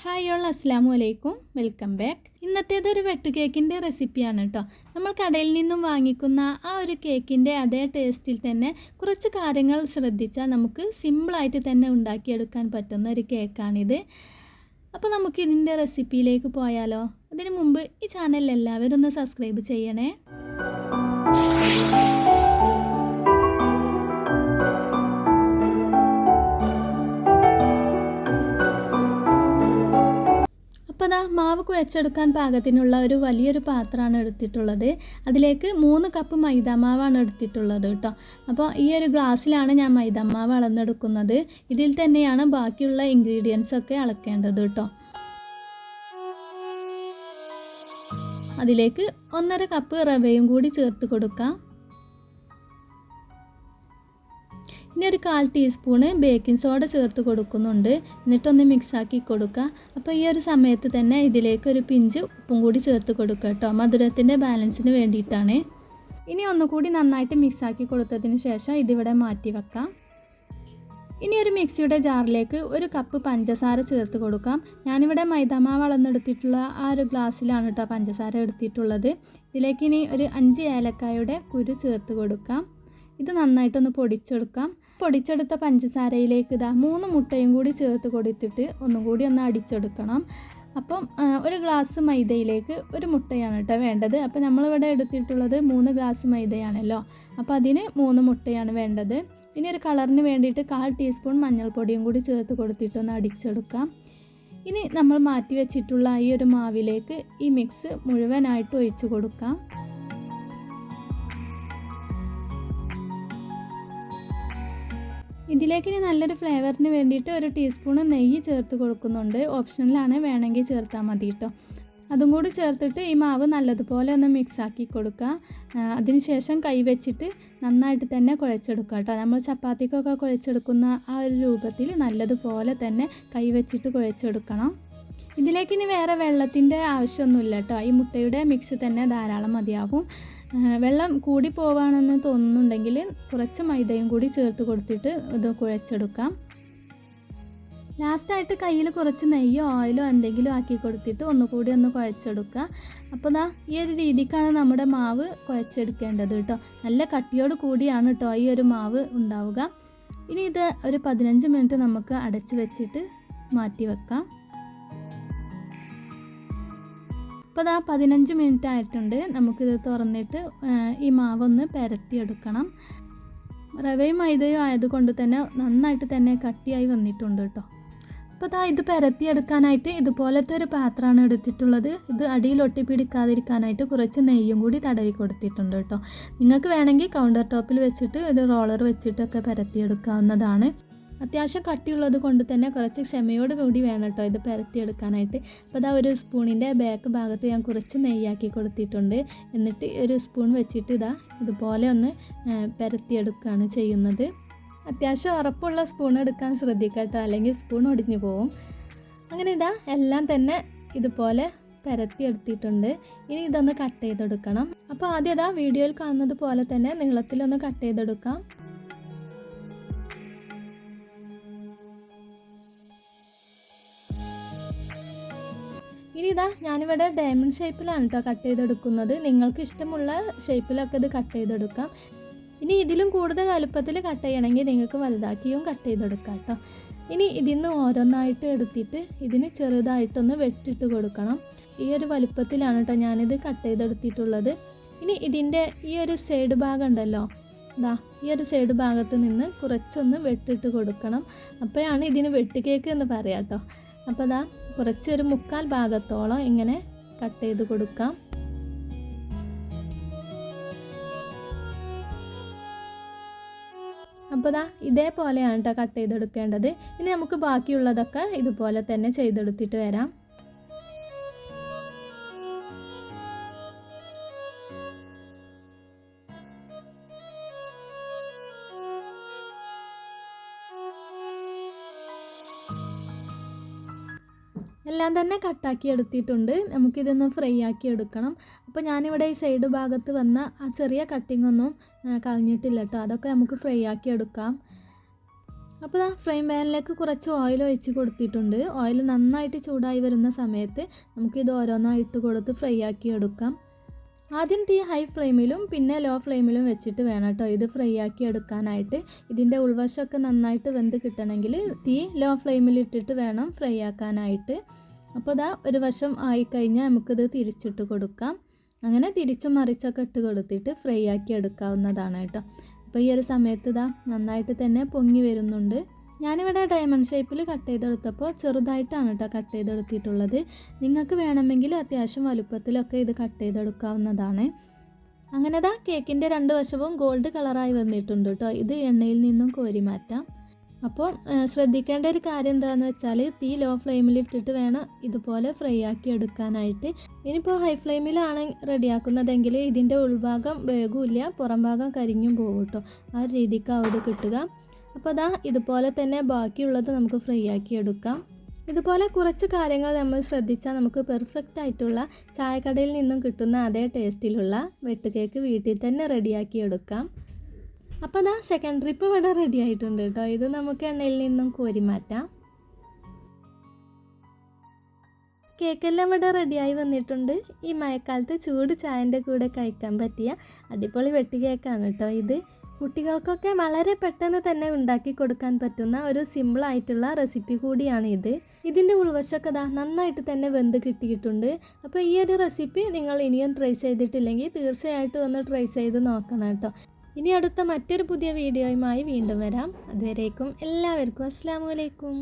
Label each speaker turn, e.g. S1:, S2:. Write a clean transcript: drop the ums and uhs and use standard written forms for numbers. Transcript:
S1: Hi all അസ്സലാമു അലൈക്കും, welcome back. ഇന്നത്തേതൊരു വെട്ട് കേക്കിൻ്റെ റെസിപ്പിയാണ് കേട്ടോ. നമ്മൾ കടയിൽ നിന്നും വാങ്ങിക്കുന്ന ആ ഒരു കേക്കിൻ്റെ അതേ ടേസ്റ്റിൽ തന്നെ കുറച്ച് കാര്യങ്ങൾ ശ്രദ്ധിച്ചാൽ നമുക്ക് സിമ്പിളായിട്ട് തന്നെ ഉണ്ടാക്കിയെടുക്കാൻ പറ്റുന്ന ഒരു കേക്കാണിത്. അപ്പോൾ നമുക്ക് ഇതിൻ്റെ റെസിപ്പിയിലേക്ക് പോയാലോ? അതിനു മുമ്പ് ഈ ചാനൽ എല്ലാവരും ഒന്ന് സബ്സ്ക്രൈബ് ചെയ്യണേ. അപ്പോൾ അതാ മാവ് കുഴച്ചെടുക്കാൻ പാകത്തിനുള്ള ഒരു വലിയൊരു പാത്രമാണ് എടുത്തിട്ടുള്ളത്. അതിലേക്ക് 3 കപ്പ് മൈദാമാവാണ് എടുത്തിട്ടുള്ളത് കേട്ടോ. അപ്പോൾ ഈ ഒരു ഗ്ലാസ്സിലാണ് ഞാൻ മൈദാമാവ് അളന്നെടുക്കുന്നത്. ഇതിൽ തന്നെയാണ് ബാക്കിയുള്ള ഇൻഗ്രീഡിയൻസ് ഒക്കെ അളക്കേണ്ടത് കേട്ടോ. അതിലേക്ക് 1.5 കപ്പ് റവയും കൂടി ചേർത്ത് കൊടുക്കാം. ഇനി ഒരു 1/4 ടീസ്പൂണ് ബേക്കിംഗ് സോഡ ചേർത്ത് കൊടുക്കുന്നുണ്ട്. എന്നിട്ടൊന്ന് മിക്സാക്കി കൊടുക്കുക. അപ്പോൾ ഈ ഒരു സമയത്ത് തന്നെ ഇതിലേക്ക് ഒരു പിഞ്ച് ഉപ്പും കൂടി ചേർത്ത് കൊടുക്കുക കേട്ടോ. മധുരത്തിൻ്റെ ബാലൻസിന് വേണ്ടിയിട്ടാണ്. ഇനി ഒന്നുകൂടി നന്നായിട്ട് മിക്സാക്കി കൊടുത്തതിന് ശേഷം ഇതിവിടെ മാറ്റി വെക്കാം. ഇനി ഒരു മിക്സിയുടെ ജാറിലേക്ക് 1 കപ്പ് പഞ്ചസാര ചേർത്ത് കൊടുക്കാം. ഞാനിവിടെ മൈദാമാവ് അളന്നെടുത്തിട്ടുള്ള ആ ഒരു ഗ്ലാസ്സിലാണ് കേട്ടോ പഞ്ചസാര എടുത്തിട്ടുള്ളത്. ഇതിലേക്ക് ഇനി ഒരു 5 ഏലക്കായുടെ കുരു ചേർത്ത് കൊടുക്കാം. ഇത് നന്നായിട്ടൊന്ന് പൊടിച്ചെടുക്കാം. പൊടിച്ചെടുത്ത പഞ്ചസാരയിലേക്ക് ഇതാ 3 മുട്ടയും കൂടി ചേർത്ത് കൊടുത്തിട്ട് ഒന്നുകൂടി ഒന്ന് അടിച്ചെടുക്കണം. അപ്പം 1 ഗ്ലാസ് മൈദയിലേക്ക് 1 മുട്ടയാണ് കേട്ടോ വേണ്ടത്. അപ്പോൾ നമ്മളിവിടെ എടുത്തിട്ടുള്ളത് 3 ഗ്ലാസ് മൈദയാണല്ലോ. അപ്പോൾ അതിന് 3 മുട്ടയാണ് വേണ്ടത്. ഇനി ഒരു കളറിന് വേണ്ടിയിട്ട് 1/4 ടീസ്പൂൺ മഞ്ഞൾപ്പൊടിയും കൂടി ചേർത്ത് കൊടുത്തിട്ടൊന്ന് അടിച്ചെടുക്കാം. ഇനി നമ്മൾ മാറ്റി വെച്ചിട്ടുള്ള ഈ ഒരു മാവിലേക്ക് ഈ മിക്സ് മുഴുവനായിട്ട് ഒഴിച്ച് കൊടുക്കാം. ഇതിലേക്ക് ഇനി നല്ലൊരു ഫ്ലേവറിന് വേണ്ടിയിട്ട് 1 ടീസ്പൂൺ നെയ്യ് ചേർത്ത് കൊടുക്കുന്നുണ്ട്. ഓപ്ഷനിലാണ്, വേണമെങ്കിൽ ചേർത്താൽ മതി കേട്ടോ. അതും കൂടി ചേർത്തിട്ട് ഈ മാവ് നല്ലതുപോലെ ഒന്ന് മിക്സാക്കി കൊടുക്കുക. അതിനുശേഷം കൈ വെച്ചിട്ട് നന്നായിട്ട് തന്നെ കുഴച്ചെടുക്കുക കേട്ടോ. നമ്മൾ ചപ്പാത്തിക്കൊക്കെ കുഴച്ചെടുക്കുന്ന ആ ഒരു രൂപത്തിൽ നല്ലതുപോലെ തന്നെ കൈ വെച്ചിട്ട് കുഴച്ചെടുക്കണം. ഇതിലേക്ക് ഇനി വേറെ വെള്ളത്തിൻ്റെ ആവശ്യമൊന്നുമില്ല കേട്ടോ. ഈ മുട്ടയുടെ മിക്സ് തന്നെ ധാരാളം മതിയാവും. വെള്ളം കൂടി പോവുകയാണെന്ന് തോന്നുന്നുണ്ടെങ്കിൽ കുറച്ച് മൈദയും കൂടി ചേർത്ത് കൊടുത്തിട്ട് ഇത് കുഴച്ചെടുക്കാം. ലാസ്റ്റായിട്ട് കയ്യിൽ കുറച്ച് നെയ്യോ ഓയിലോ എന്തെങ്കിലും ആക്കി കൊടുത്തിട്ട് ഒന്നുകൂടി ഒന്ന് കുഴച്ചെടുക്കുക. അപ്പോൾ ദാ ഈ ഒരു രീതിക്കാണ് നമ്മുടെ മാവ് കുഴച്ചെടുക്കേണ്ടത് കേട്ടോ. നല്ല കട്ടിയോട് കൂടിയാണ് കേട്ടോ ഈ ഒരു മാവ് ഉണ്ടാവുക. ഇനി ഇത് ഒരു 15 മിനിറ്റ് നമുക്ക് അടച്ച് വെച്ചിട്ട് മാറ്റി വെക്കാം. അപ്പോൾ അതാ 15 മിനിറ്റ് ആയിട്ടുണ്ട്. നമുക്കിത് തുറന്നിട്ട് ഈ മാവൊന്ന് പരത്തിയെടുക്കണം. റവയും മൈദയും ആയതുകൊണ്ട് തന്നെ നന്നായിട്ട് തന്നെ കട്ടിയായി വന്നിട്ടുണ്ട് കേട്ടോ. അപ്പോൾ അതാ ഇത് പരത്തിയെടുക്കാനായിട്ട് ഇതുപോലത്തെ ഒരു പാത്രമാണ് എടുത്തിട്ടുള്ളത്. ഇത് അടിയിൽ ഒട്ടിപ്പിടിക്കാതിരിക്കാനായിട്ട് കുറച്ച് നെയ്യും കൂടി തടവി കൊടുത്തിട്ടുണ്ട് കേട്ടോ. നിങ്ങൾക്ക് വേണമെങ്കിൽ കൗണ്ടർ ടോപ്പിൽ വെച്ചിട്ട് ഒരു റോളർ വെച്ചിട്ടൊക്കെ പരത്തിയെടുക്കാവുന്നതാണ്. അത്യാവശ്യം കട്ടിയുള്ളത് കൊണ്ട് തന്നെ കുറച്ച് ക്ഷമയോട് കൂടി വേണം കേട്ടോ ഇത് പരത്തിയെടുക്കാനായിട്ട്. അപ്പോൾ അതാ ഒരു സ്പൂണിൻ്റെ ബാക്ക് ഭാഗത്ത് ഞാൻ കുറച്ച് നെയ്യാക്കി കൊടുത്തിട്ടുണ്ട്. എന്നിട്ട് ഒരു സ്പൂൺ വെച്ചിട്ട് ഇതാ ഇതുപോലെ ഒന്ന് പരത്തിയെടുക്കുകയാണ് ചെയ്യുന്നത്. അത്യാവശ്യം ഉറപ്പുള്ള സ്പൂൺ എടുക്കാൻ ശ്രദ്ധിക്കുക കേട്ടോ, അല്ലെങ്കിൽ സ്പൂൺ ഒടിഞ്ഞു പോവും. അങ്ങനെ ഇതാ എല്ലാം തന്നെ ഇതുപോലെ പരത്തിയെടുത്തിട്ടുണ്ട്. ഇനി ഇതൊന്ന് കട്ട് ചെയ്തെടുക്കണം. അപ്പോൾ ആദ്യം ഇതാ വീഡിയോയിൽ കാണുന്നത് പോലെ തന്നെ നീളത്തിലൊന്ന് കട്ട് ചെയ്തെടുക്കാം. ഇനി ഇതാ ഞാനിവിടെ ഡയമണ്ട് ഷേപ്പിലാണ് കേട്ടോ കട്ട് ചെയ്തെടുക്കുന്നത്. നിങ്ങൾക്ക് ഇഷ്ടമുള്ള ഷേപ്പിലൊക്കെ ഇത് കട്ട് ചെയ്തെടുക്കാം. ഇനി ഇതിലും കൂടുതൽ വലുപ്പത്തിൽ കട്ട് ചെയ്യണമെങ്കിൽ നിങ്ങൾക്ക് വലുതാക്കിയും കട്ട് ചെയ്തെടുക്കാം കേട്ടോ. ഇനി ഇതിന്ന് ഓരോന്നായിട്ട് എടുത്തിട്ട് ഇതിന് ചെറുതായിട്ടൊന്ന് വെട്ടിട്ട് കൊടുക്കണം. ഈ ഒരു വലുപ്പത്തിലാണ് കേട്ടോ ഞാനിത് കട്ട് ചെയ്തെടുത്തിട്ടുള്ളത്. ഇനി ഇതിൻ്റെ ഈ ഒരു സൈഡ് ഭാഗം ഉണ്ടല്ലോ, ഈ ഒരു സൈഡ് ഭാഗത്ത് നിന്ന് കുറച്ചൊന്ന് വെട്ടിട്ട് കൊടുക്കണം. അപ്പോഴാണ് ഇതിന് വെട്ടുകേക്ക് എന്ന് പറയാം കേട്ടോ. അപ്പോൾ ദാ കുറച്ചൊരു 1/4 ഭാഗത്തോളം ഇങ്ങനെ കട്ട് ചെയ്ത് കൊടുക്കാം. അപ്പോൾ ദാ ഇതേപോലെയാണ് കേട്ടോ കട്ട് ചെയ്തെടുക്കേണ്ടത്. ഇനി നമുക്ക് ബാക്കിയുള്ളതൊക്കെ ഇതുപോലെ തന്നെ ചെയ്തെടുത്തിട്ട് വരാം. എല്ലാം തന്നെ കട്ടാക്കി എടുത്തിട്ടുണ്ട്. നമുക്കിതൊന്ന് ഫ്രൈ ആക്കി എടുക്കണം. അപ്പോൾ ഞാനിവിടെ ഈ സൈഡ് ഭാഗത്ത് വന്ന ആ ചെറിയ കട്ടിങ്ങൊന്നും കളഞ്ഞിട്ടില്ല കേട്ടോ. അതൊക്കെ നമുക്ക് ഫ്രൈ ആക്കി എടുക്കാം. അപ്പോൾ ആ ഫ്രൈ പാനിലേക്ക് കുറച്ച് ഓയിൽ ഒഴിച്ച് കൊടുത്തിട്ടുണ്ട്. ഓയിൽ നന്നായിട്ട് ചൂടായി വരുന്ന സമയത്ത് നമുക്കിത് ഓരോന്നായിട്ട് കൊടുത്ത് ഫ്രൈ ആക്കി എടുക്കാം. ആദ്യം തീ ഹൈ ഫ്ലെയിമിലും പിന്നെ ലോ ഫ്ലെയിമിലും വെച്ചിട്ട് വേണം കേട്ടോ ഇത് ഫ്രൈ ആക്കി എടുക്കാനായിട്ട്. ഇതിൻ്റെ ഉൾവശമൊക്കെ നന്നായിട്ട് വെന്ത് കിട്ടണമെങ്കിൽ തീ ലോ ഫ്ലെയിമിലിട്ടിട്ട് വേണം ഫ്രൈ ആക്കാനായിട്ട്. അപ്പോൾ ഇതാ ഒരു വശം ആയിക്കഴിഞ്ഞാൽ നമുക്കിത് തിരിച്ചിട്ട് കൊടുക്കാം. അങ്ങനെ തിരിച്ചും മറിച്ചൊക്കെ ഇട്ട് കൊടുത്തിട്ട് ഫ്രൈ ആക്കി എടുക്കാവുന്നതാണ് കേട്ടോ. അപ്പോൾ ഈ ഒരു സമയത്ത് ഇതാ നന്നായിട്ട് തന്നെ പൊങ്ങി വരുന്നുണ്ട്. ഞാനിവിടെ ഡയമണ്ട് ഷേപ്പിൽ കട്ട് ചെയ്തെടുത്തപ്പോൾ ചെറുതായിട്ടാണ് കേട്ടോ കട്ട് ചെയ്തെടുത്തിട്ടുള്ളത്. നിങ്ങൾക്ക് വേണമെങ്കിൽ അത്യാവശ്യം വലുപ്പത്തിലൊക്കെ ഇത് കട്ട് ചെയ്തെടുക്കാവുന്നതാണ്. അങ്ങനെ ദാ കേക്കിൻ്റെ 2 വശവും ഗോൾഡ് കളറായി വന്നിട്ടുണ്ട് കേട്ടോ. ഇത് എണ്ണയിൽ നിന്നും കോരി മാറ്റാം. അപ്പോൾ ശ്രദ്ധിക്കേണ്ട ഒരു കാര്യം എന്താണെന്ന് വെച്ചാൽ തീ ലോ ഫ്ലെയിമിലിട്ടിട്ട് വേണം ഇതുപോലെ ഫ്രൈ ആക്കി എടുക്കാനായിട്ട്. ഇനിയിപ്പോൾ ഹൈ ഫ്ലെയിമിലാണ് റെഡിയാക്കുന്നതെങ്കിൽ ഇതിൻ്റെ ഉൾഭാഗം വേഗമില്ല, പുറം ഭാഗം കരിഞ്ഞും പോകും കേട്ടോ. ആ ഒരു രീതിക്കാവും ഇത് കിട്ടുക. അപ്പോൾ അതാ ഇതുപോലെ തന്നെ ബാക്കിയുള്ളത് നമുക്ക് ഫ്രൈ ആക്കി എടുക്കാം. ഇതുപോലെ കുറച്ച് കാര്യങ്ങൾ നമ്മൾ ശ്രദ്ധിച്ചാൽ നമുക്ക് പെർഫെക്റ്റ് ആയിട്ടുള്ള ചായക്കടയിൽ നിന്നും കിട്ടുന്ന അതേ ടേസ്റ്റിലുള്ള വെട്ട് കേക്ക് വീട്ടിൽ തന്നെ റെഡിയാക്കി എടുക്കാം. അപ്പോൾ അതാ സെക്കൻഡ് ട്രിപ്പ് ഇവിടെ റെഡി ആയിട്ടുണ്ട് കേട്ടോ. ഇത് നമുക്ക് എണ്ണയിൽ നിന്നും കോരി മാറ്റാം. കേക്കെല്ലാം ഇവിടെ റെഡിയായി വന്നിട്ടുണ്ട്. ഈ മഴക്കാലത്ത് ചൂട് ചായൻ്റെ കൂടെ കഴിക്കാൻ പറ്റിയ അടിപൊളി വെട്ടി കേക്കാണ് കേട്ടോ ഇത്. കുട്ടികൾക്കൊക്കെ വളരെ പെട്ടെന്ന് തന്നെ ഉണ്ടാക്കി കൊടുക്കാൻ പറ്റുന്ന ഒരു സിമ്പിളായിട്ടുള്ള റെസിപ്പി കൂടിയാണ് ഇത്. ഇതിൻ്റെ ഉൾവശമൊക്കെ നന്നായിട്ട് തന്നെ വെന്ത് കിട്ടിയിട്ടുണ്ട്. അപ്പോൾ ഈ ഒരു റെസിപ്പി നിങ്ങൾ ഇനിയും ട്രൈ ചെയ്തിട്ടില്ലെങ്കിൽ തീർച്ചയായിട്ടും ഒന്ന് ട്രൈ ചെയ്ത് നോക്കണം കേട്ടോ. ഇനി അടുത്ത മറ്റൊരു പുതിയ വീഡിയോയുമായി വീണ്ടും വരാം. അതുവരേക്കും എല്ലാവർക്കും അസ്സലാമു അലൈക്കും.